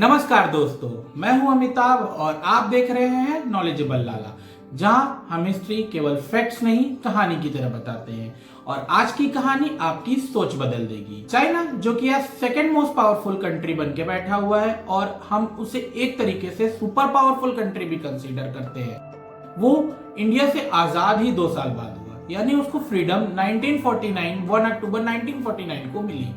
नमस्कार दोस्तों, मैं हूं अमिताभ और आप देख रहे हैं नॉलेजेबल लाला, जहां हम हिस्ट्री केवल फैक्ट्स नहीं कहानी की तरह बताते हैं। और आज की कहानी आपकी सोच बदल देगी। चाइना जो कि आज सेकंड मोस्ट पावरफुल कंट्री बन के बैठा हुआ है और हम उसे एक तरीके से सुपर पावरफुल कंट्री भी कंसीडर करते हैं, वो इंडिया से आजाद ही 2 साल बाद हुआ। यानी उसको फ्रीडम 1949 1 अक्टूबर 1949 को मिली।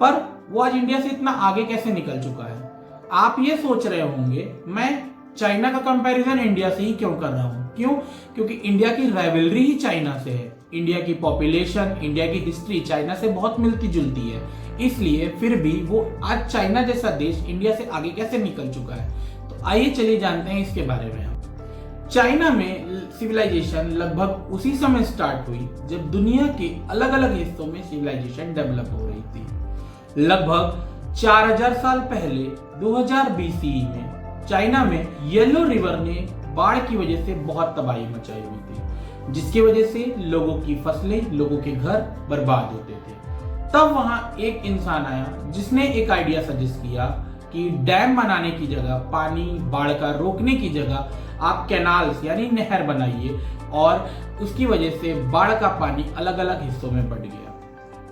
पर वो आज इंडिया से इतना आगे कैसे निकल चुका है? आप ये सोच रहे होंगे मैं चाइना का कंपैरिजन इंडिया से ही क्यों कर रहा हूँ? क्यों? क्योंकि इंडिया की राइवलरी ही चाइना से है। इंडिया की पॉपुलेशन, इंडिया की हिस्ट्री चाइना से बहुत मिलती जुलती है। इसलिए फिर भी वो आज चाइना जैसा देश इंडिया से आगे कैसे निकल चुका है, तो आइए चलिए जानते हैं इसके बारे में। चाइना में सिविलाइजेशन लगभग उसी समय स्टार्ट हुई जब दुनिया के अलग अलग हिस्सों में सिविलाइजेशन डेवलप हो रही थी। लगभग 4000 साल पहले 2000 BCE में चाइना में येलो रिवर ने बाढ़ की वजह से बहुत तबाही मचाई हुई थी, जिसकी वजह से लोगों की फसलें, लोगों के घर बर्बाद होते थे। तब वहां एक इंसान आया जिसने एक आइडिया सजेस्ट किया कि डैम बनाने की जगह, पानी बाढ़ का रोकने की जगह आप कैनाल्स यानी नहर बनाइए, और उसकी वजह से बाढ़ का पानी अलग अलग हिस्सों में बढ़ गया।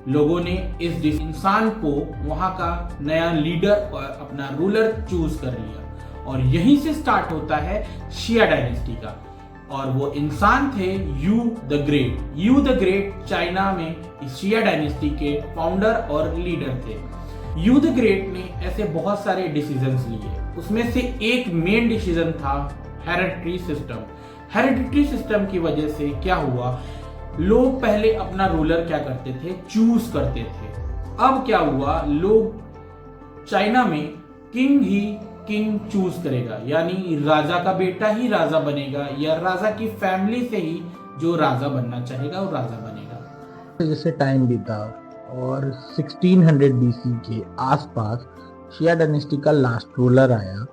लोगों ने इस इंसान को वहां का नया लीडर और अपना रूलर चूज कर लिया, और यहीं से स्टार्ट होता है शिया डायनेस्टी का। और वो इंसान थे you the great. You the great China में शिया डायनेस्टी के फाउंडर और लीडर थे। यू द ग्रेट ने ऐसे बहुत सारे डिसीजंस लिए। उसमें से एक मेन डिसीजन था हेरिडिटरी सिस्टम। हेरिडिटरी सिस्टम की वजह से क्या हुआ, लोग पहले अपना रूलर क्या करते थे, चूज करते थे। अब क्या हुआ, लोग चाइना में किंग ही किंग चूज करेगा, यानी राजा का बेटा ही राजा बनेगा, या राजा की फैमिली से ही जो राजा बनना चाहेगा वो राजा बनेगा। जैसे टाइम बीता और 1600 BC के आसपास शिया डायनेस्टी का लास्ट रूलर आया,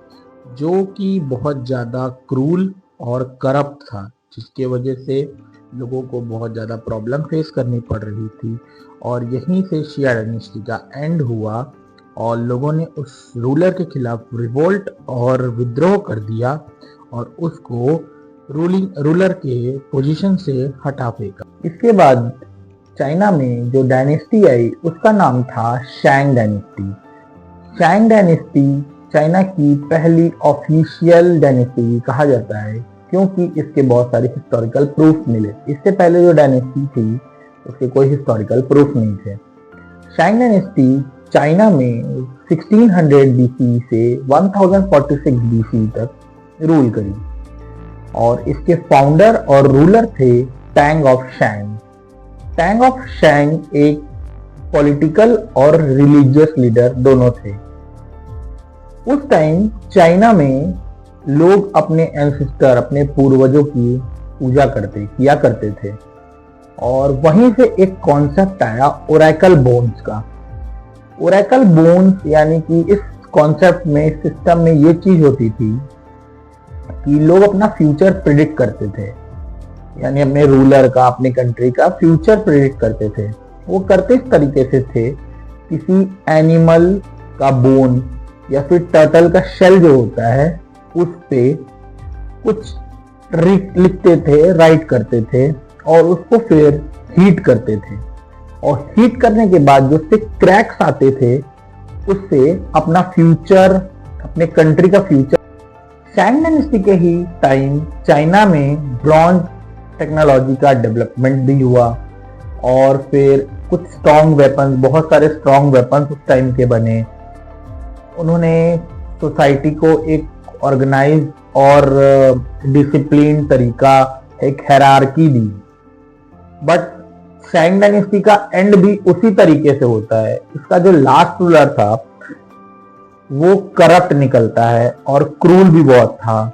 जो कि बहुत ज़्यादा क्रूल और करप्ट था, जिसके वजह से लोगों को बहुत ज़्यादा प्रॉब्लम फेस करनी पड़ रही थी। और यहीं से शिया डायनेस्टी का एंड हुआ और लोगों ने उस रूलर के खिलाफ रिवोल्ट और विद्रोह कर दिया और उसको रूलर के पोजीशन से हटा फेंका। इसके बाद चाइना में जो डायनेस्टी आई उसका नाम था शैंग डायनेस्टी। शैंग डायनेस्टी चाइना की पहली ऑफिशियल डायनेस्टी कहा जाता है, क्योंकि इसके बहुत सारे हिस्टोरिकल प्रूफ मिले। इससे पहले जो डायनेस्टी थी उसके कोई हिस्टोरिकल प्रूफ नहीं थे। शैंग डायनेस्टी चाइना में 1600 BC से 1046 BC तक रूल करी, और इसके फाउंडर और रूलर थे Tang of Shang. Tang of Shang एक पॉलिटिकल और रिलीजियस लीडर दोनों थे। उस टाइम चाइना में लोग अपने एंसेस्टर, अपने पूर्वजों की पूजा किया करते थे, और वहीं से एक कॉन्सेप्ट आया ओरेकल बोन्स का। ओरेकल बोन्स यानी कि इस कॉन्सेप्ट में, इस सिस्टम में ये चीज होती थी कि लोग अपना फ्यूचर प्रिडिक्ट करते थे, यानी अपने रूलर का, अपने कंट्री का फ्यूचर प्रिडिक्ट करते थे। वो करते इस तरीके से थे, किसी एनिमल का बोन या फिर टर्टल का शेल जो होता है उस पे कुछ लिखते थे, राइट करते थे, और उसको फिर हीट करते थे, और हीट करने के बाद जो उससे क्रैक्स आते थे उससे अपना फ्यूचर, अपने कंट्री का फ्यूचर। शैंग डायनेस्टी के ही टाइम चाइना में ब्रॉन्ज टेक्नोलॉजी का डेवलपमेंट भी हुआ, और फिर कुछ स्ट्रॉन्ग वेपन्स, बहुत सारे स्ट्रॉन्ग वेपन्स उस टाइम के बने। उन्होंने सोसाइटी को एक ऑर्गेनाइज और डिसिप्लिन तरीका, एक हायरार्की दी। बट शैंग डायनेस्टी का एंड भी उसी तरीके से होता है। इसका जो लास्ट रूलर था वो करप्ट निकलता है और क्रूल भी बहुत था।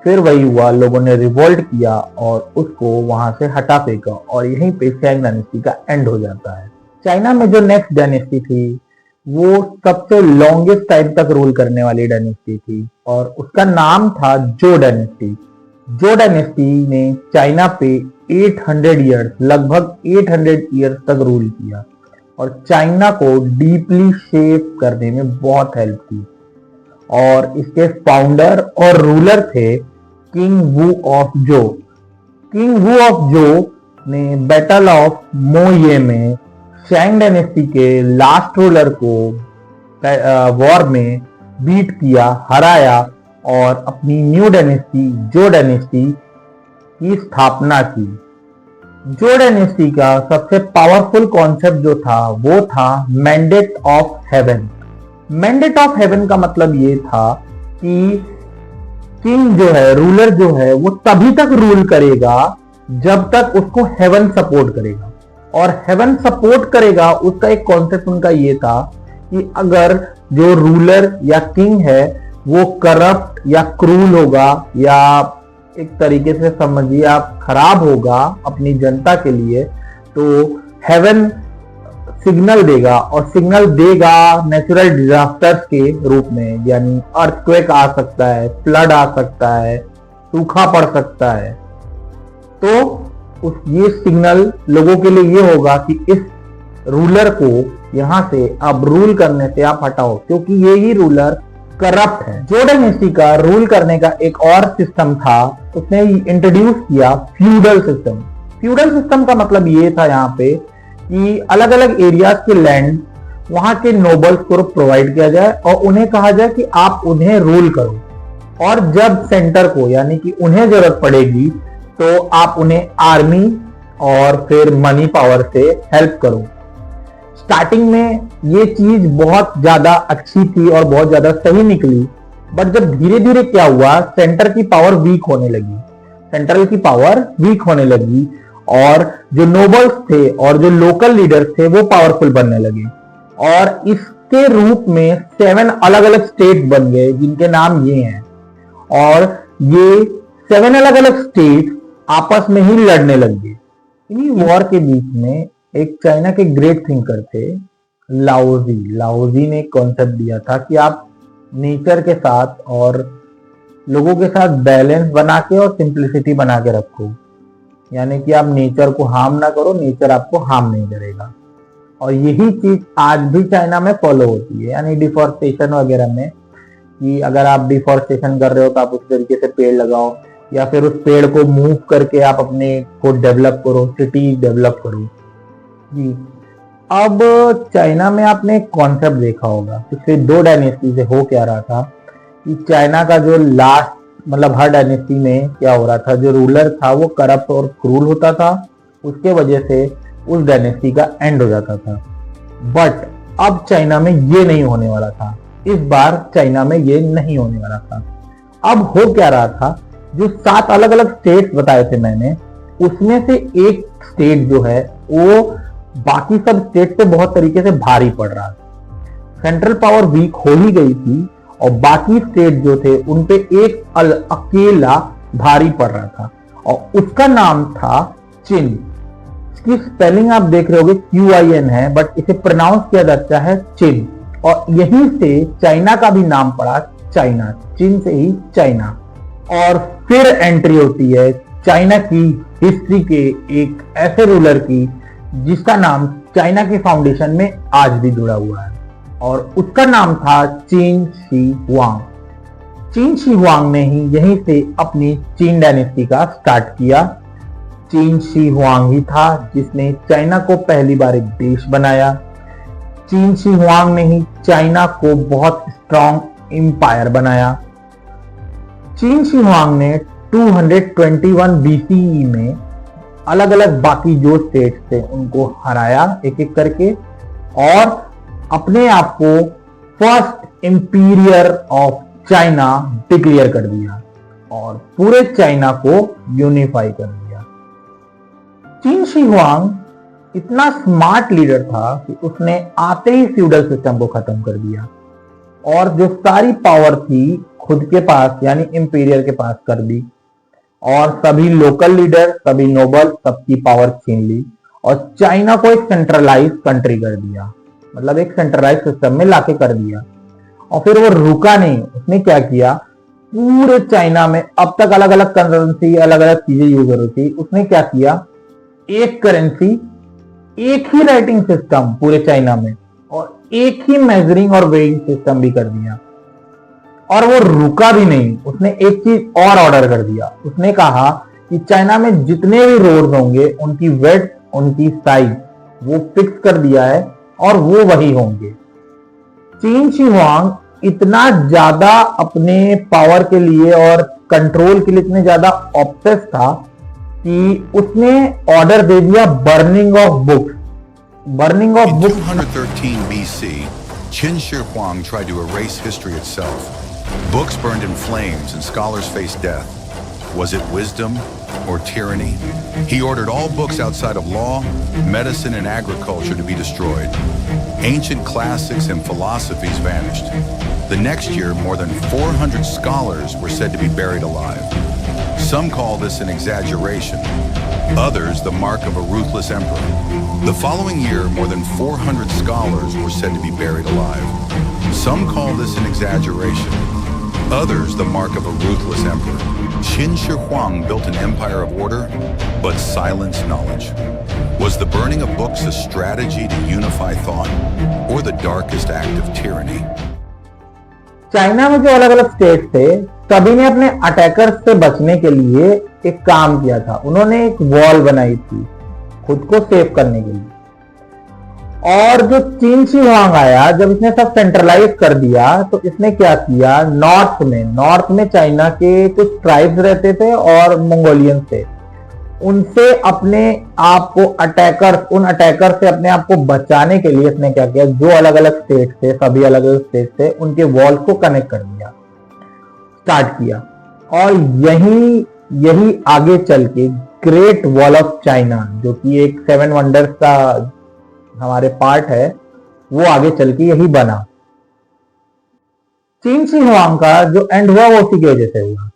फिर वही हुआ, लोगों ने रिवोल्ट किया और उसको वहां से हटा फेंका, और यहीं पे शैंग डायनेस्टी का एंड हो जाता है। चाइना में जो नेक्स्ट डायनेस्टी थी वो सबसे लॉन्गेस्ट टाइम तक रूल करने वाली डायनेस्टी थी, और उसका नाम था जो डायनेस्टी। जो डायनेस्टी ने चाइना पे 800 ईयर्स, लगभग 800 ईयर्स तक रूल किया, और चाइना को डीपली शेप करने में बहुत हेल्प की। और इसके फाउंडर और रूलर थे किंग वू ऑफ जो। किंग वू ऑफ जो ने बैटल ऑफ मोये में शैंग डायनेस्टी के लास्ट रूलर को वॉर में बीट किया, हराया और अपनी न्यू डायनेस्टी जो डायनेस्टी की स्थापना की। जो डायनेस्टी का सबसे पावरफुल कॉन्सेप्ट जो था वो था mandate of haven. Mandate of haven का मतलब ये था कि किंग जो है, रूलर जो है, वो तभी तक रूल करेगा जब तक उसको हेवन सपोर्ट करेगा। और हेवन सपोर्ट करेगा उसका एक कॉन्सेप्ट उनका ये था कि अगर जो रूलर या किंग है वो करप्ट या क्रूल होगा या एक तरीके से समझिए आप खराब होगा अपनी जनता के लिए, तो हेवन सिग्नल देगा, और सिग्नल देगा नेचुरल डिजास्टर्स के रूप में, यानी अर्थक्वेक आ सकता है, फ्लड आ सकता है, सूखा पड़ सकता है। तो ये सिग्नल लोगों के लिए ये होगा कि इस रूलर को यहां से अब रूल करने से आप हटाओ, क्योंकि ये ही रूलर करप्ट है। जो डायनेस्टी का रूल करने का एक और सिस्टम था, उसने इंट्रोड्यूस किया फ्यूडल सिस्टम। फ्यूडल सिस्टम का मतलब ये था यहाँ पे कि अलग अलग एरियाज के लैंड वहां के नोबल्स को प्रोवाइड किया जाए और उन्हें कहा जाए कि आप उन्हें रूल करो, और जब सेंटर को यानी कि उन्हें जरूरत पड़ेगी तो आप उन्हें आर्मी और फिर मनी पावर से हेल्प करो। स्टार्टिंग में ये चीज बहुत ज्यादा अच्छी थी और बहुत ज्यादा सही निकली, बट जब धीरे धीरे क्या हुआ, सेंटर की पावर वीक होने लगी, सेंट्रल की पावर वीक होने लगी, और जो नोबल्स थे और जो लोकल लीडर्स थे वो पावरफुल बनने लगे, और इसके रूप में 7 अलग अलग स्टेट बन गए जिनके नाम ये हैं। और ये 7 अलग अलग स्टेट आपस में ही लड़ने लग गए। इन्हीं वॉर के बीच में एक चाइना के ग्रेट थिंकर थे लाओजी। लाओजी ने एक कॉन्सेप्ट दिया था कि आप नेचर के साथ और लोगों के साथ बैलेंस बना के और सिंप्लिसिटी बना के रखो, यानी कि आप नेचर को हार्म ना करो, नेचर आपको हार्म नहीं करेगा। और यही चीज आज भी चाइना में फॉलो होती है, यानी डिफॉरेस्टेशन वगैरह में, कि अगर आप डिफॉरेस्टेशन कर रहे हो तो आप उस तरीके से पेड़ लगाओ, या फिर उस पेड़ को मूव करके आप अपने को डेवलप करो, सिटी डेवलप करो जी। अब चाइना में आपने एक कॉन्सेप्ट देखा होगा, पिछले 2 डायनेस्टी से हो क्या रहा था कि चाइना का जो लास्ट मतलब हर डायनेस्टी में क्या हो रहा था, जो रूलर था वो करप्ट और क्रूल होता था, उसके वजह से उस डायनेस्टी का एंड हो जाता था। बट अब चाइना में ये नहीं होने वाला था, इस बार चाइना में ये नहीं होने वाला था। अब हो क्या रहा था, जो 7 अलग अलग स्टेट्स बताए थे मैंने, उसमें से एक स्टेट जो है वो बाकी सब स्टेट पे बहुत तरीके से भारी पड़ रहा था। सेंट्रल पावर वीक हो ही गई थी और बाकी स्टेट जो थे उनपे एक अकेला भारी पड़ रहा था, और उसका नाम था चिन। इसकी स्पेलिंग आप देख रहे होगे QIN है, बट इसे प्रोनाउंस किया जाता है चिन, और यहीं से चाइना का भी नाम पड़ा चाइना, चिन से ही चाइना। और फिर एंट्री होती है चाइना की हिस्ट्री के एक ऐसे रूलर की जिसका नाम चाइना के फाउंडेशन में आज भी जुड़ा हुआ है, और उसका नाम था Qin Shi Huang. Qin Shi Huang ने ही यहीं से अपनी चीन डायनेस्टी का स्टार्ट किया। चिन शी हुआंग ही था जिसने चाइना को पहली बार एक देश बनाया। चिन शी हुआंग ने ही चाइना को बहुत स्ट्रॉन्ग एम्पायर बनाया। चिन शी हुआंग ने 221 BCE में अलग अलग बाकी जो स्टेट्स थे उनको हराया एक एक करके, और अपने आप को first imperial of China declare कर दिया और पूरे चाइना को यूनिफाई कर दिया। चिन शी हुआंग इतना स्मार्ट लीडर था कि उसने आते ही फ्यूडल सिस्टम को खत्म कर दिया, और जो सारी पावर थी खुद के पास यानी इंपीरियर के पास कर दी, और सभी लोकल लीडर, सभी नोबल, सबकी पावर छीन ली, और चाइना को एक सेंट्रलाइज कंट्री कर दिया, मतलब एक सेंट्रलाइज सिस्टम में लाके कर दिया। और फिर वो रुका नहीं, उसने क्या किया, पूरे चाइना में अब तक अलग अलग करेंसी, अलग अलग चीजें यूज हो रही थी, उसने क्या किया, एक करेंसी, एक ही राइटिंग सिस्टम पूरे चाइना में, और एक ही मेजरिंग और वेइंग सिस्टम भी कर दिया। और वो रुका भी नहीं, उसने एक चीज और ऑर्डर कर दिया। उसने कहा कि चाइना में जितने भी रोड होंगे उनकी वेट, उनकी साइज वो फिक्स कर दिया है और वो वही होंगे। चीन शी हुआंग इतना ज्यादा अपने पावर के लिए और कंट्रोल के लिए इतने ज्यादा ऑब्सेस था कि उसने ऑर्डर दे दिया burning of books. Burning of In books 213 BC, Qin Shi Huang tried to erase history itself. Books burned in flames and scholars faced death. Was it wisdom or tyranny? He ordered all books outside of law, medicine, and agriculture to be destroyed. Ancient classics and philosophies vanished. The next year, more than 400 scholars were said to be buried alive. Some call this an exaggeration, others the mark of a ruthless emperor. The following year, more than 400 scholars were said to be buried alive. Some call this an exaggeration, others the mark of a ruthless emperor. Qin Shi Huang built an empire of order, but silenced knowledge. Was the burning of books a strategy to unify thought, or the darkest act of tyranny? China में जो अलग अलग state थे सभी ने अपने attackers से बचने के लिए एक काम किया था। उन्होंने एक वॉल बनाई थी खुद को सेव करने के लिए। और जो चीन शी हुआंग आया, जब इसने सब सेंट्रलाइज कर दिया तो इसने क्या किया, नॉर्थ में चाइना के कुछ ट्राइब्स रहते थे और मंगोलियंस थे, उनसे अपने आप को उन अटैकर से अपने आप को बचाने के लिए इसने क्या किया, जो अलग अलग स्टेट थे, सभी अलग अलग स्टेट थे, उनके वॉल्स को कनेक्ट कर दिया, स्टार्ट किया। और यही आगे चल के ग्रेट वॉल ऑफ चाइना, जो कि एक 7 वंडर्स का हमारे पार्ट है, वो आगे चल के यही बना। चीन शी हुआंग का जो एंड हुआ वो उसी की वजह से हुआ।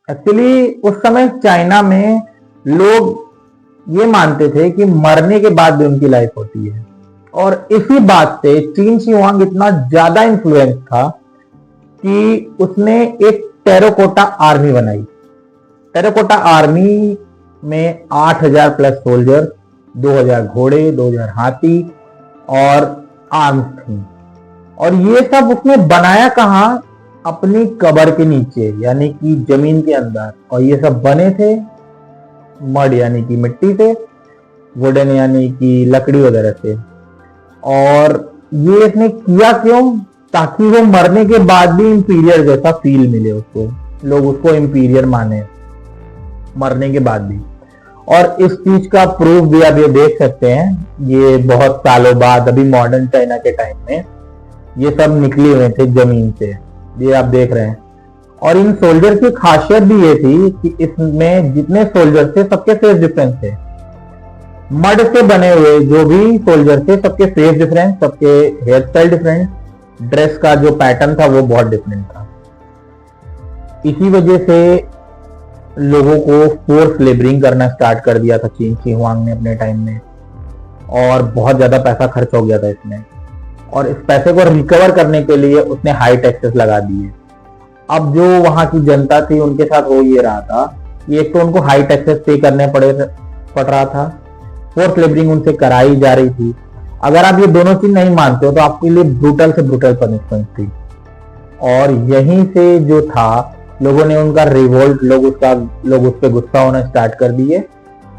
एक्चुअली उस समय चाइना में लोग ये मानते थे कि मरने के बाद भी उनकी लाइफ होती है, और इसी बात से चीन शी हुआंग इतना ज्यादा इन्फ्लुएंस था कि उसने एक टेराकोटा आर्मी बनाई। टेराकोटा आर्मी में 8000 प्लस सोल्जर, 2000 घोड़े, 2000 हाथी और आर्म्स थी। और ये सब उसने बनाया कहाँ, अपनी कब्र के नीचे, यानी कि जमीन के अंदर। और ये सब बने थे मड यानी कि मिट्टी से, वुडन यानी कि लकड़ी वगैरह से। और ये इसने किया क्यों, ताकि वो मरने के बाद भी इंपीरियर जैसा फील मिले उसको, लोग उसको इंपीरियर माने मरने के बाद भी। और इस चीज का प्रूफ भी आप ये देख सकते हैं, ये बहुत सालों बाद अभी मॉडर्न चाइना के टाइम में ये सब निकले हुए थे जमीन से, ये आप देख रहे हैं। और इन सोल्जर की खासियत भी ये थी कि इसमें जितने सोल्जर थे सबके फेस डिफरेंस थे। मड से बने हुए जो भी सोल्जर थे सबके फेस डिफरेंस, सबके हेयर स्टाइल डिफरेंट, ड्रेस का जो पैटर्न था वो बहुत डिफरेंट था। इसी वजह से लोगों को फोर्स लेबरिंग करना स्टार्ट कर दिया था चीन शी हुआंग ने अपने टाइम में, और बहुत ज्यादा पैसा खर्च हो गया था इसमें। और इस पैसे को रिकवर करने के लिए उसने हाई टैक्सेस लगा दिए। अब जो वहां की जनता थी उनके साथ हो ये रहा था कि एक तो उनको हाई टैक्सेस पे करने पड़ रहा था, फोर्स लेबरिंग उनसे कराई जा रही थी। अगर आप ये दोनों चीज नहीं मानते हो तो आपके लिए ब्रूटल से ब्रूटल पनिशमेंट थी। और यहीं से जो था लोगों ने उनका रिवोल्ट, लोग उस पर गुस्सा होना स्टार्ट कर दिए,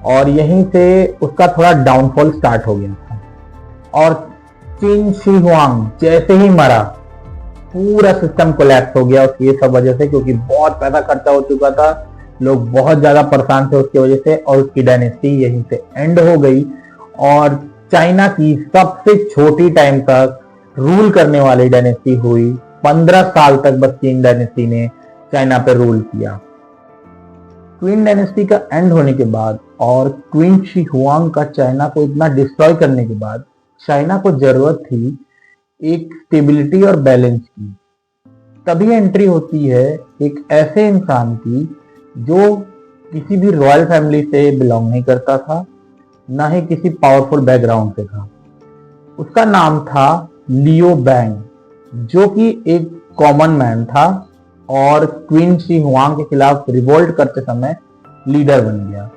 और यहीं से उसका थोड़ा डाउनफॉल स्टार्ट हो गया था। और चीन शी हुआंग जैसे ही मरा पूरा सिस्टम कोलैप्स हो गया उसकी ये सब वजह से, क्योंकि बहुत पैसा खर्चा हो चुका था, लोग बहुत ज्यादा परेशान थे उसकी वजह से, और उसकी डायनेस्टी यहीं से एंड हो गई। और चाइना की सबसे छोटी टाइम तक रूल करने वाली डायनेस्टी हुई। 15 साल तक बस किंग डायनेस्टी ने चाइना पे रूल किया। क्वीन डायनेस्टी का एंड होने के बाद और क्वीन शी हुआंग का चाइना को इतना डिस्ट्रॉय करने के बाद चाइना को जरूरत थी एक स्टेबिलिटी और बैलेंस की। तभी एंट्री होती है एक ऐसे इंसान की जो किसी भी रॉयल फैमिली से बिलोंग नहीं करता था, ना ही किसी पावरफुल बैकग्राउंड से था। उसका नाम था लियो बैंग, जो कि एक कॉमन मैन था और क्वीन शी हुआंग के खिलाफ रिवोल्ट करते समय लीडर बन गया।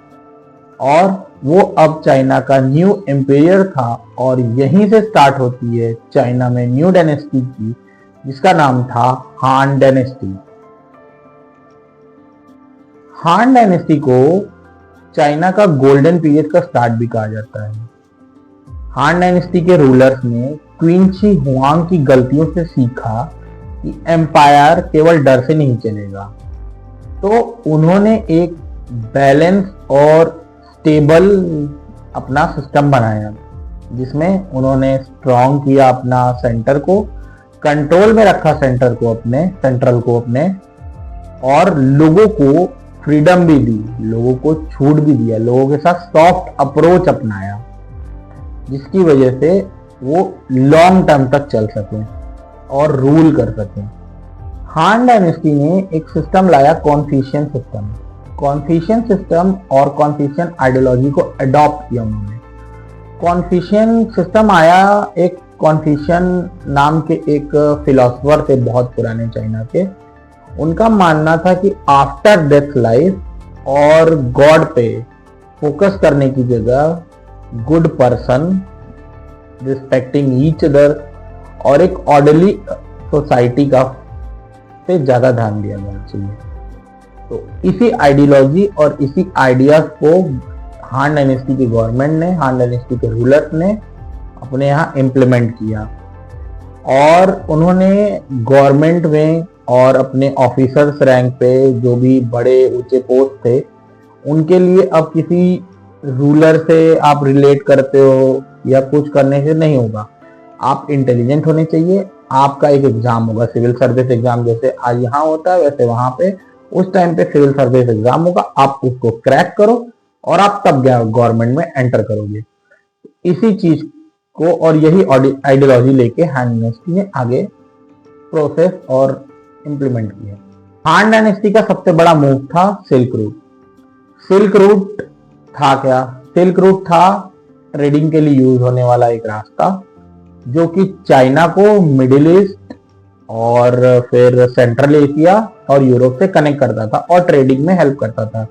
और वो अब चाइना का न्यू एम्पायर था, और यहीं से स्टार्ट होती है चाइना में न्यू डायनेस्टी की, जिसका नाम था हान डायनेस्टी। हान डायनेस्टी को चाइना का गोल्डन पीरियड का स्टार्ट भी कहा जाता है। हान डायनेस्टी के रूलर्स ने क्वीन शी हुआंग की गलतियों से सीखा कि एम्पायर केवल डर से नहीं चलेगा, तो उन्होंने एक बैलेंस और स्टेबल अपना सिस्टम बनाया, जिसमें उन्होंने स्ट्रॉन्ग किया अपना सेंटर को, कंट्रोल में रखा सेंट्रल को अपने, और लोगों को फ्रीडम भी दी, लोगों को छूट भी दिया, लोगों के साथ सॉफ्ट अप्रोच अपनाया, जिसकी वजह से वो लॉन्ग टर्म तक चल सके और रूल कर सके। हान डायनेस्टी ने एक सिस्टम लाया, कॉन्फ्यूशियन सिस्टम। कॉन्फ्यूशियन सिस्टम और कॉन्फ्यूशियन आइडियोलॉजी को अडॉप्ट किया उन्होंने। कॉन्फ्यूशियन सिस्टम आया, एक कॉन्फ्यूशियन नाम के एक फिलोसोफर थे बहुत पुराने चाइना के। उनका मानना था कि आफ्टर डेथ लाइफ और गॉड पे फोकस करने की जगह good person, respecting each other और एक ऑर्डरली सोसाइटी का पे ज्यादा ध्यान दिया जाना चाहिए। तो इसी आइडियोलॉजी और इसी आइडियाज को हान डायनेस्टी की गवर्नमेंट ने, हान डायनेस्टी के रूलर्स ने अपने यहाँ इम्प्लीमेंट किया, और उन्होंने गवर्नमेंट में और अपने ऑफिसर्स रैंक पे जो भी बड़े ऊंचे पोस्ट थे, उनके लिए अब किसी रूलर से आप रिलेट करते हो या कुछ करने से नहीं होगा। आप इंटेलिजेंट होने चाहिए। आपका एक एग्जाम होगा, सिविल सर्विस एग्जाम, जैसे आज यहाँ होता है वैसे वहां पे उस टाइम पे सिविल सर्विस एग्जाम होगा। आप उसको क्रैक करो और आप तब गवर्नमेंट में एंटर करोगे। इसी चीज को और यही आइडियोलॉजी लेके हान डायनेस्टी ने आगे प्रोसेस और इम्प्लीमेंट किया। हान डायनेस्टी का सबसे बड़ा मूव था सिल्क रूट। सिल्क रूट था क्या? सिल्क रूट था ट्रेडिंग के लिए यूज होने वाला एक रास्ता, जो कि चाइना को मिडिल ईस्ट और फिर सेंट्रल एशिया और यूरोप से कनेक्ट करता था और ट्रेडिंग में हेल्प करता था,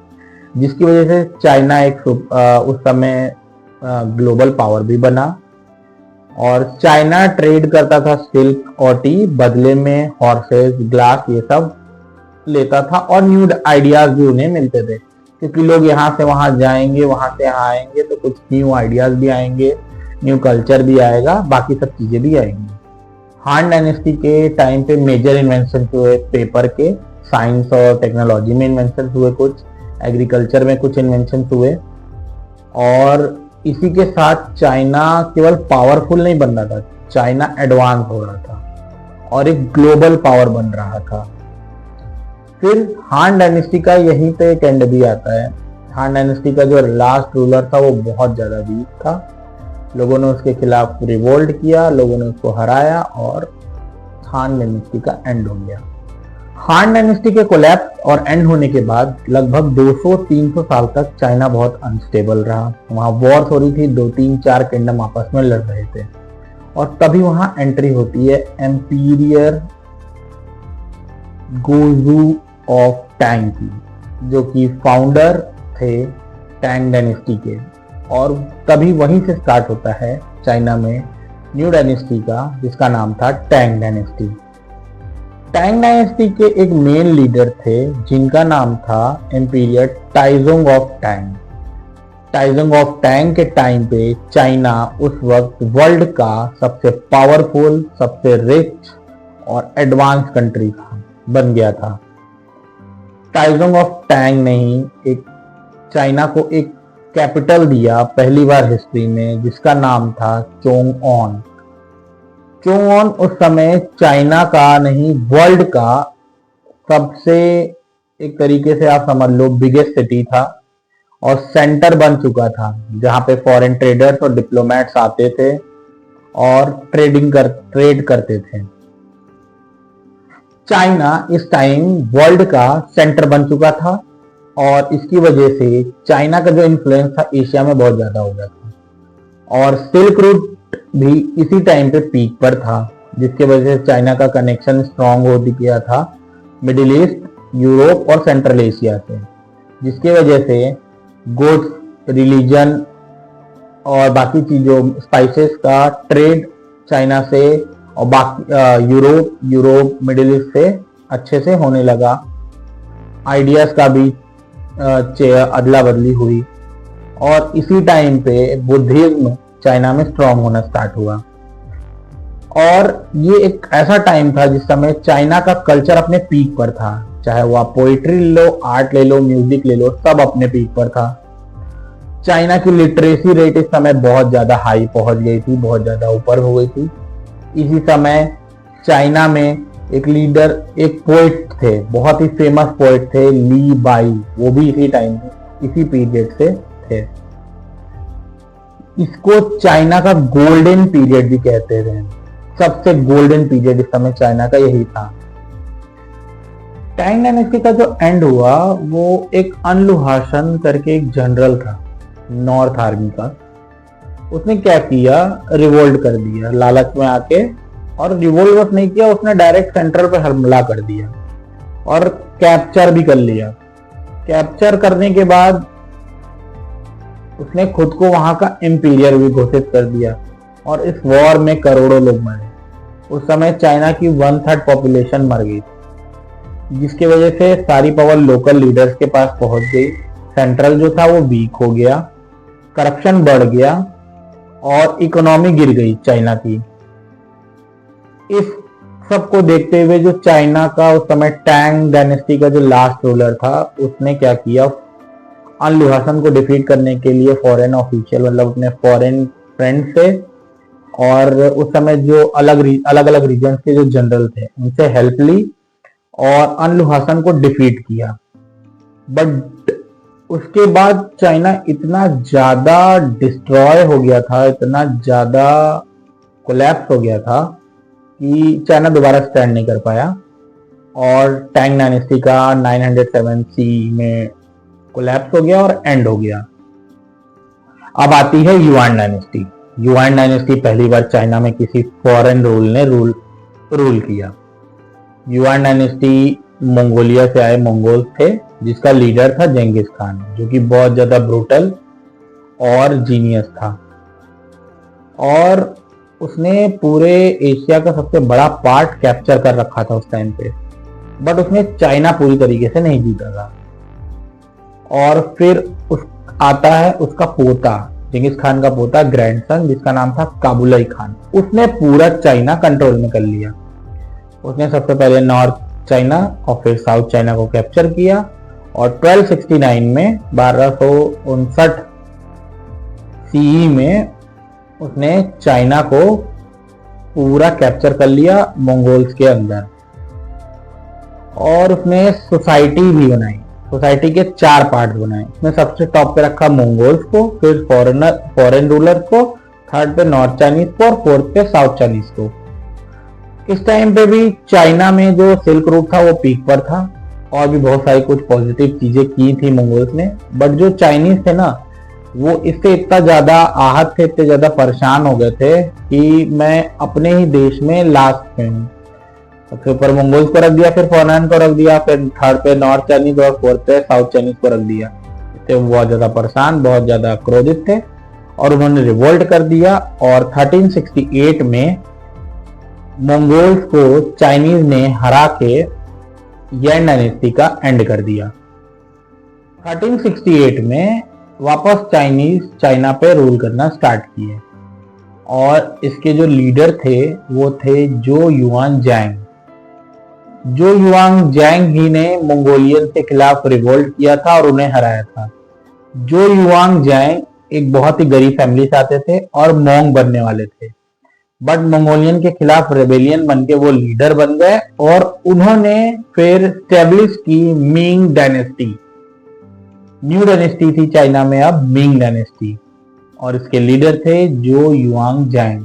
जिसकी वजह से चाइना एक उस समय ग्लोबल पावर भी बना। और चाइना ट्रेड करता था सिल्क और टी, बदले में हॉर्सेस, ग्लास ये सब लेता था, और न्यू आइडियाज भी उन्हें मिलते थे, क्योंकि लोग यहाँ से वहां जाएंगे, वहां से यहाँ आएंगे, तो कुछ न्यू आइडियाज भी आएंगे, न्यू कल्चर भी आएगा, बाकी सब चीजें भी आएंगी। हान डायनेस्टी के टाइम पे मेजर इन्वेंशन हुए पेपर के, साइंस और टेक्नोलॉजी में इन्वेंशन हुए, कुछ एग्रीकल्चर में कुछ इन्वेंशन हुए, और इसी के साथ चाइना केवल पावरफुल नहीं बन रहा था, चाइना एडवांस हो रहा था और एक ग्लोबल पावर बन रहा था। फिर हान डायनेस्टी का यहीं पे एक एंड भी आता है। हान डायनेस्टी का जो लास्ट रूलर था वो बहुत ज्यादा वीक था, लोगों ने उसके खिलाफ रिवोल्ट किया, लोगों ने उसको हराया और हान डायनेस्टी का एंड हो गया। हान डायनेस्टी के कोलैप्स और एंड होने के बाद लगभग 200-300 साल तक चाइना बहुत अनस्टेबल रहा। वहां वॉर्स हो रही थी, 2-3-4 किंगडम आपस में लड़ रहे थे, और तभी वहां एंट्री होती है एम्पीरियर गोजू ऑफ टैंग की, जो कि फाउंडर थे टैंग डायनेस्टी के, और तभी वहीं से स्टार्ट होता है चाइना में न्यू डायनेस्टी का, जिसका नाम था टैंग डायनेस्टी। टैंग डायनेस्टी के एक मेन लीडर थे जिनका नाम था एम्पीरियर टाइजोंग ऑफ टैंग। टाइजोंग ऑफ टैंग के टाइम पे चाइना उस वक्त वर्ल्ड का सबसे पावरफुल, सबसे रिच और एडवांस कंट्री बन गया था। टाइजोंग ऑफ टैंग ने ही एक चाइना को एक कैपिटल दिया पहली बार हिस्ट्री में, जिसका नाम था चोंगऑन। चोंगऑन उस समय चाइना का नहीं, वर्ल्ड का सबसे, एक तरीके से आप समझ लो, बिगेस्ट सिटी था और सेंटर बन चुका था, जहां पे फॉरेन ट्रेडर्स और डिप्लोमेट्स आते थे और ट्रेड करते थे। चाइना इस टाइम वर्ल्ड का सेंटर बन चुका था, और इसकी वजह से चाइना का जो इन्फ्लुएंस था एशिया में बहुत ज्यादा हो गया था, और सिल्क रूट भी इसी टाइम पे पीक पर था, जिसके वजह से चाइना का कनेक्शन स्ट्रांग हो गया था मिडिल ईस्ट, यूरोप और सेंट्रल एशिया से, जिसकी वजह से गुड्स, रिलीजन और बाकी चीजों, स्पाइसेस का ट्रेड चाइना से और बाकी यूरोप मिडिल ईस्ट से अच्छे से होने लगा। आइडियाज का भी अदला बदली हुई और इसी टाइम पे बुद्धिज्म चाइना में स्ट्रांग होना स्टार्ट हुआ। और ये एक ऐसा टाइम था जिस समय चाइना का कल्चर अपने पीक पर था, चाहे वो आप पोइट्री ले लो, आर्ट ले लो, म्यूजिक ले लो, सब अपने पीक पर था। चाइना की लिटरेसी रेट इस समय बहुत ज्यादा हाई पहुंच गई थी, बहुत ज्यादा ऊपर हो गई थी। इसी समय चाइना में एक लीडर, एक पोइट थे, बहुत ही फेमस पोइट थे, ली बाई, वो भी इसी टाइम पे, इसी पीरियड से थे। इसको चाइना का गोल्डन पीरियड भी कहते थे। सबसे गोल्डन पीरियड इस समय चाइना का यही था। टैंग डायनेस्टी का जो एंड हुआ वो एक अनलुहासन करके एक जनरल था नॉर्थ आर्मी का। उसने क्या किया, रिवोल्ट कर दिया लालच में आके, और रिवोल्ट बस नहीं किया, उसने डायरेक्ट सेंट्रल पे हमला कर दिया और कैप्चर भी कर लिया। कैप्चर करने के बाद उसने खुद को वहां का इंपीरियर भी घोषित कर दिया और इस वॉर में करोड़ों लोग मरे। उस समय चाइना की 1/3 पॉपुलेशन मर गई, जिसकी वजह से सारी पावर लोकल लीडर्स के पास पहुंच गई। सेंट्रल जो था वो वीक हो गया, करप्शन बढ़ गया और इकोनॉमी गिर गई चाइना की। इस सब को देखते हुए जो चाइना का उस समय टैंग डायनेस्टी का जो लास्ट रूलर था, उसने क्या किया, अनलुहासन को डिफीट करने के लिए फॉरेन ऑफिशियल, मतलब अपने फॉरेन फ्रेंड से और उस समय जो अलग अलग रीजन के जो जनरल थे उनसे हेल्प ली और अनलुहासन को डिफीट किया। बट उसके बाद चाइना इतना ज्यादा डिस्ट्रॉय हो गया था, इतना ज्यादा कोलैप्स हो गया था कि चाइना दोबारा स्टैंड नहीं कर पाया और टैंग डायनेस्टी का 907 सी में कोलैप्स हो गया और एंड हो गया। अब आती है युआन डायनेस्टी। युआन डायनेस्टी पहली बार चाइना में किसी फॉरेन रूल ने रूल किया। युआन डायनेस्टी मंगोलिया से आए मंगोल्स थे, जिसका लीडर था जेंगिस खान, जो कि बहुत ज्यादा ब्रूटल और जीनियस था और उसने पूरे एशिया का सबसे बड़ा पार्ट कैप्चर कर रखा था उस टाइम पे। बट उसने चाइना पूरी तरीके से नहीं जीता था। और फिर आता है उसका पोता, जेंगिस खान का पोता, ग्रैंडसन, जिसका नाम था काबुलाई खान। उसने पूरा चाइना कंट्रोल में कर लिया। उसने सबसे पहले नॉर्थ चाइना और फिर साउथ चाइना को कैप्चर किया और 1269 में 1259 सीई में उसने चाइना को पूरा कैप्चर कर लिया मंगोल्स के अंदर। और उसने सोसाइटी भी बनाई, सोसाइटी के 4 पार्ट बनाए। उसने सबसे टॉप पे रखा मंगोल्स को, फिर फॉरेन रूलर को, थर्ड पे नॉर्थ चाइनीज को और फोर्थ पे साउथ चाइनीज को। इस टाइम पे भी चाइना में जो सिल्क रूट था वो पीक पर था और भी बहुत सारी कुछ पॉजिटिव चीजें की थी मंगोल्स ने। बट जो चाइनीज थे ना, वो इससे इतना ज्यादा आहत थे, इतने ज्यादा परेशान हो गए थे कि मैं अपने ही देश में लास्ट में हूँ। सबसे ऊपर मंगोल्स को रख दिया, फिर फॉरेन को रख दिया, फिर थर्ड पे नॉर्थ चाइनीज और फोर्थ पे साउथ चाइनीज को रख दिया। इससे वो बहुत ज्यादा परेशान, बहुत ज्यादा क्रोधित थे और उन्होंने रिवोल्ट कर दिया और 1368 में मंगोल्स को चाइनीज ने हरा के युआन डायनेस्टी का एंड कर दिया। 1368 में वापस चाइनीज चाइना पे रूल करना स्टार्ट किए और इसके जो लीडर थे वो थे जो युआन जैंग। जो युआन जैंग ही ने मंगोलियन के खिलाफ रिवोल्ट किया था और उन्हें हराया था। जो युआन जैंग एक बहुत ही गरीब फैमिली से आते थे और मोंग बनने वाले थे, बट मंगोलियन के खिलाफ रेबेलियन बनके वो लीडर बन गए और उन्होंने फिर स्टैब्लिश की मिंग डायनेस्टी। न्यू डायनेस्टी थी चाइना में अब मिंग डायनेस्टी और इसके लीडर थे जो युआन जैंग।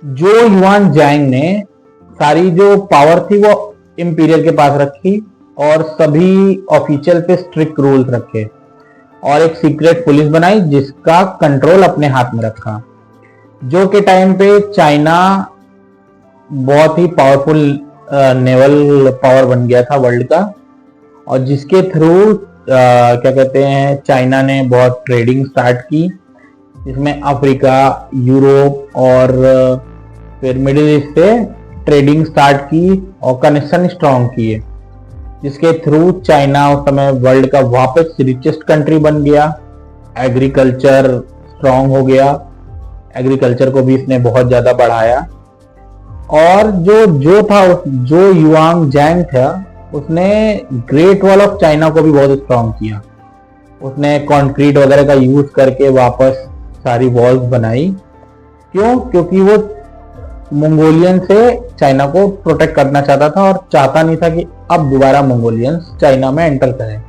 जो युआन जैंग ने सारी जो पावर थी वो इंपीरियर के पास रखी और सभी ऑफिशियल पे स्ट्रिक्ट रूल्स रखे और एक सीक्रेट पुलिस बनाई जिसका कंट्रोल अपने हाथ में रखा। जो के टाइम पे चाइना बहुत ही पावरफुल नेवल पावर बन गया था वर्ल्ड का और जिसके थ्रू क्या कहते हैं, चाइना ने बहुत ट्रेडिंग स्टार्ट की, जिसमें अफ्रीका, यूरोप और फिर मिडिल ईस्ट से ट्रेडिंग स्टार्ट की और कनेक्शन स्ट्रॉन्ग किए, जिसके थ्रू चाइना उस समय वर्ल्ड का वापस रिचेस्ट कंट्री बन गया। एग्रीकल्चर स्ट्रॉन्ग हो गया, एग्रीकल्चर को भी इसने बहुत ज्यादा बढ़ाया। और जो युआंग जैंग था, उसने ग्रेट वॉल ऑफ चाइना को भी बहुत स्ट्रॉन्ग किया। उसने कंक्रीट वगैरह का यूज करके वापस सारी वॉल्स बनाई। क्यों? क्योंकि वो मंगोलियन से चाइना को प्रोटेक्ट करना चाहता था और चाहता नहीं था कि अब दोबारा मंगोलियंस चाइना में एंटर करें।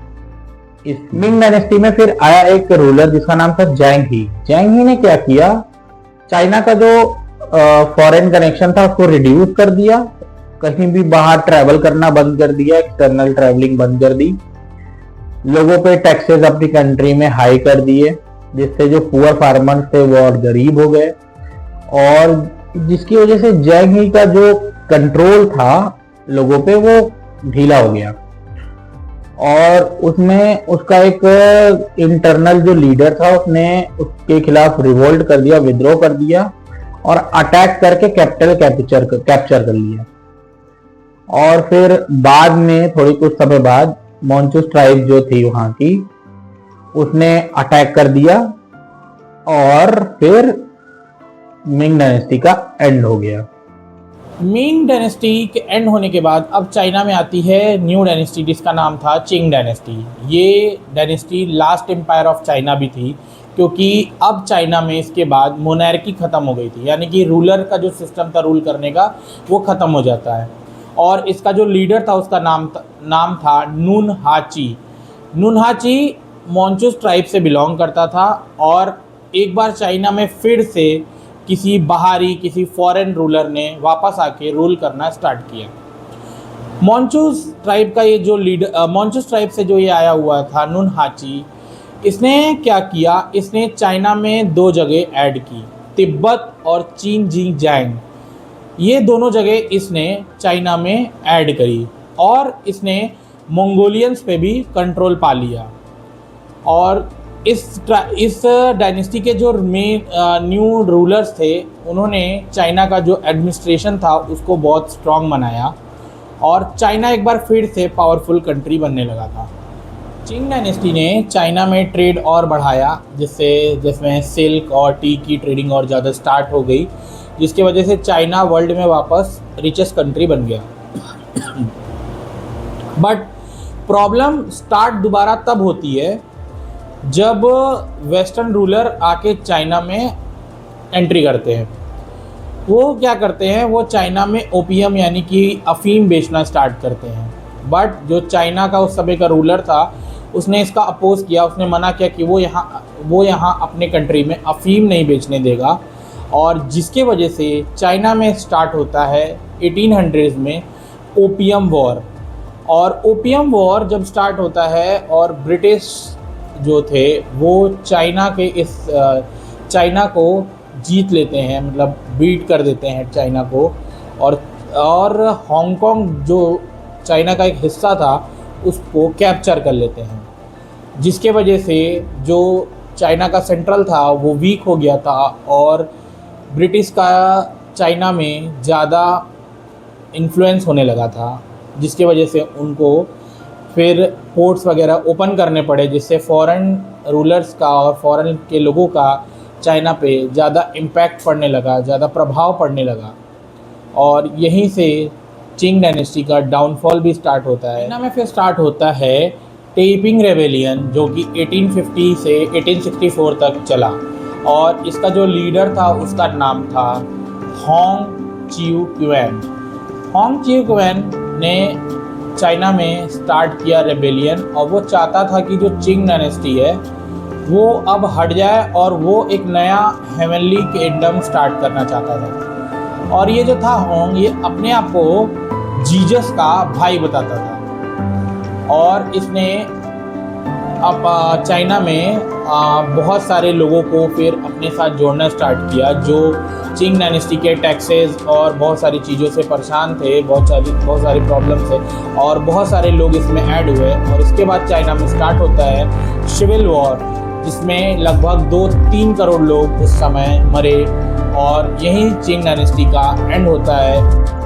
इस मिंग डायनेस्टी में फिर आया एक रूलर जिसका नाम था जैंग ही। जैंग ही ने क्या किया, चाइना का जो फॉरेन कनेक्शन था उसको रिड्यूस कर दिया, कहीं भी बाहर ट्रैवल करना बंद कर दिया, एक्सटर्नल ट्रैवलिंग बंद कर दी। लोगों पे टैक्सेस अपनी कंट्री में हाई कर दिए, जिससे जो पुअर फार्मर्स थे वो और गरीब हो गए, और जिसकी वजह से जैंग ही का जो कंट्रोल था लोगों पे वो ढीला हो गया। और उसमें उसका एक इंटरनल जो लीडर था उसने उसके खिलाफ रिवोल्ट कर दिया, विद्रोह कर दिया और अटैक करके कैपिटल कैप्चर कर लिया। और फिर बाद में थोड़ी कुछ समय बाद मोन्चुस ट्राइब जो थी वहां की, उसने अटैक कर दिया और फिर मिंग डायनेस्टी का एंड हो गया। मिंग डायनेस्टी के एंड होने के बाद अब चाइना में आती है न्यू डायनेस्टी, जिसका नाम था चिंग डायनेस्टी। ये dynasty last empire of China भी थी, क्योंकि अब चाइना में इसके बाद मोनार्की ख़त्म हो गई थी, यानी कि रूलर का जो सिस्टम था रूल करने का वो ख़त्म हो जाता है। और इसका जो लीडर था उसका नाम था नून हाची। नून हाची मोन्चुस ट्राइब से बिलोंग करता था और एक बार चाइना में फिर से किसी फॉरेन रूलर ने वापस आके रूल करना स्टार्ट किया। मोन्चुस ट्राइब का ये जो लीडर, मोन्चुस ट्राइब से जो ये आया हुआ था नून हाची, इसने क्या किया, इसने चाइना में 2 जगह ऐड की, तिब्बत और चिंगजियांग। ये दोनों जगह इसने चाइना में ऐड करी और इसने मंगोलियंस पे भी कंट्रोल पा लिया। और इस डायनेस्टी के जो न्यू रूलर्स थे, उन्होंने चाइना का जो एडमिनिस्ट्रेशन था उसको बहुत स्ट्रॉन्ग बनाया और चाइना एक बार फिर से पावरफुल कंट्री बनने लगा था। चिंग डायनेस्टी ने चाइना में ट्रेड और बढ़ाया, जिसमें सिल्क और टी की ट्रेडिंग और ज़्यादा स्टार्ट हो गई, जिसकी वजह से चाइना वर्ल्ड में वापस रिचेस्ट कंट्री बन गया। बट प्रॉब्लम स्टार्ट दोबारा तब होती है जब वेस्टर्न रूलर आके चाइना में एंट्री करते हैं। वो क्या करते हैं, वो चाइना में ओपियम यानी कि अफीम बेचना स्टार्ट करते हैं। बट जो चाइना का उस समय का रूलर था उसने इसका अपोज किया, उसने मना किया कि वो यहाँ अपने कंट्री में अफीम नहीं बेचने देगा। और जिसके वजह से चाइना में स्टार्ट होता है 1800s में ओपियम वॉर। और ओपियम वॉर जब स्टार्ट होता है और ब्रिटिश जो थे वो चाइना को जीत लेते हैं, मतलब बीट कर देते हैं चाइना को, और हांगकांग जो चाइना का एक हिस्सा था उसको कैप्चर कर लेते हैं, जिसके वजह से जो चाइना का सेंट्रल था वो वीक हो गया था और ब्रिटिश का चाइना में ज़्यादा इन्फ्लुएंस होने लगा था, जिसके वजह से उनको फिर पोर्ट्स वगैरह ओपन करने पड़े, जिससे फॉरेन रूलर्स का और फॉरेन के लोगों का चाइना पे ज़्यादा इम्पैक्ट पड़ने लगा, ज़्यादा प्रभाव पड़ने लगा। और यहीं से चिंग डायनेस्टी का डाउनफॉल भी स्टार्ट होता है। चाइना में फिर स्टार्ट होता है टेपिंग रेबेलियन, जो कि 1850 से 1864 तक चला। और इसका जो लीडर था उसका नाम था होंग चियू क्वेन। होंग चियू क्वेन ने चाइना में स्टार्ट किया रेबेलियन, और वो चाहता था कि जो चिंग डायनेस्टी है वो अब हट जाए और वो एक नया हेवनली किंगडम स्टार्ट करना चाहता था। और ये जो था होंग, ये अपने आप को जीसस का भाई बताता था। और इसने अब चाइना में बहुत सारे लोगों को फिर अपने साथ जोड़ना स्टार्ट किया, जो चिंग डायनेस्टी के टैक्सेस और बहुत सारी चीज़ों से परेशान थे, बहुत सारी प्रॉब्लम थे, और बहुत सारे लोग इसमें ऐड हुए। और इसके बाद चाइना में स्टार्ट होता है सिविल वॉर, जिसमें लगभग 2-3 करोड़ लोग उस समय मरे। और यही चिंग डायनेस्टी का एंड होता है।